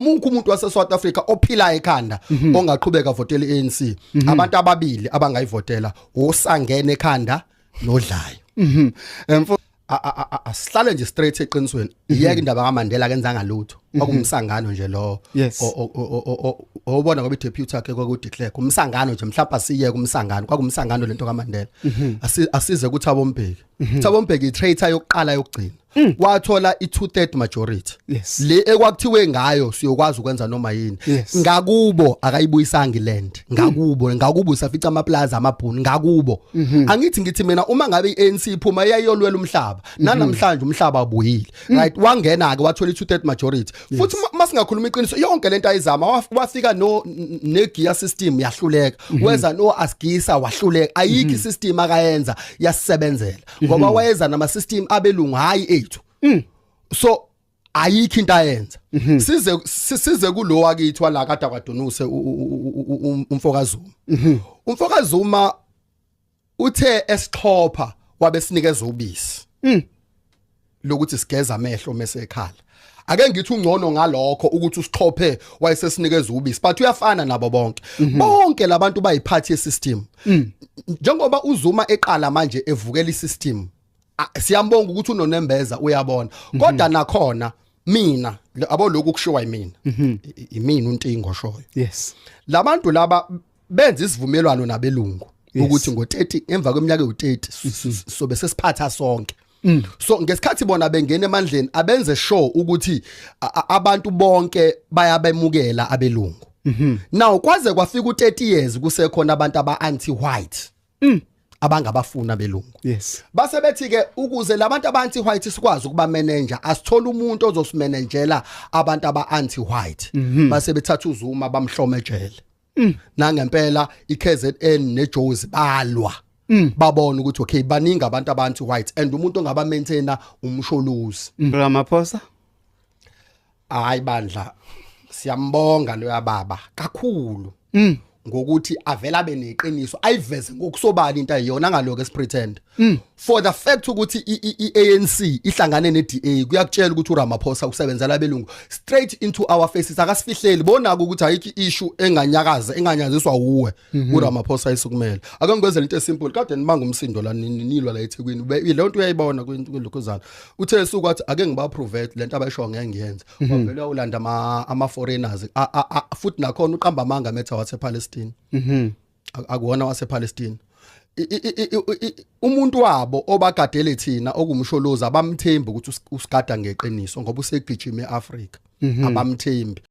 Mukho umuntu wase South Africa ophila ekhanda ongaqhubeka votela iANC abantu ababili abangayivotela uSangene ekhanda noDlayo asihlale nje straight eqinisweni iyeke indaba kaMandela kenzanga lutho okumsangano nje lo obona ngoba ideputy yakhe kwakudeclare umsangano nje mhlawumbe asiyeke umsangano kwakumsangano lento kaMandela asize ukuthi abombheki Thabo itraitor yokuqala yokugcina wathola i2/3 majority le ekwakuthiwe ngayo siyokwazi ukwenza noma yini ngakubo akayibuyisanga iland ngakubo safica amaplaza amabhuni ngakubo ngithi mina uma ngabe iANC iphuma iyayolwela umhlaba namhlanje umhlaba abuyile right wangena ke wathola i2/3 majority futhi masingakhuluma iqiniso yonke lento ayizama wafika negear system yahluleka weza no asgisa wahluleka ayikho isystem akayenza yasebenzela ngoba wayeza nama system abelungu hayi ethu so ayikho into ayenza size kulo wakithi wala kade kwadonuse umfokazuma uthe esixhopha wabesinikeza ubisi lokuthi sigeza amehlo mase ekhala ake ngithi ungcono ngalokho ukuthi usixhophe wayesesinikeza ubisi but uyafana nabo bonke labantu bayiphathi yesystem njengoba uZuma eqala manje evukela isystem siyambonga ukuthi unoNembeza uyabona kodwa nakhona mina abo lokhu kushiwa imina uNtingo shoyo labantu laba benza isivumelwano nabelungu ukuthi ngo30 emva kweminyaka u30 sobe sesiphatha sonke so ngesikhathi bona bengena emandleni abenze sure ukuthi abantu bonke bayabemukela abelungu now kwaze kwafika u30 years kusekhona abantu aba-anti white abangabafuna belungu base bethi ke ukuze labantu aba-anti white sikwazi ukuba manager asithola umuntu ozosimanagela abantu aba-anti white base bethatha uZuma bamhlome ejele nangempela iKZN neJozi balwa babona ukuthi okay baningi abantu aba-anti white and umuntu ongaba maintainer umsholuzi Ramaphosa hayi bandla siyambonga lo yababa kakhulu ngokuthi avela beneqiniso ayiveze ngokusobala into ayiyona ngaloko esipretend for the fact ukuthi iANC ihlangane neDA kuyakutshela ukuthi uRamaphosa usebenzela belungu straight into our faces akasifihleli bona ukuthi ayikho issue enganyaziswa uwe uRamaphosa isukumele ake ngikwenzela into esimple kade nibanga umsindo la nilwa la eThekwini le nto uyayibona kwilokhuzana uthe sukuthi ake ngiba-approve lento abayisho ngeke ngiyenze wavela ulanda ama foreigners futhi nakhona uqamba amanga metha wasePalestine akuwona wasePalestine umuntu wabo obagadele thina okumsholoza abamthembi ukuthi usigada ngeqiniso ngoba usegijima eAfrica abamthembi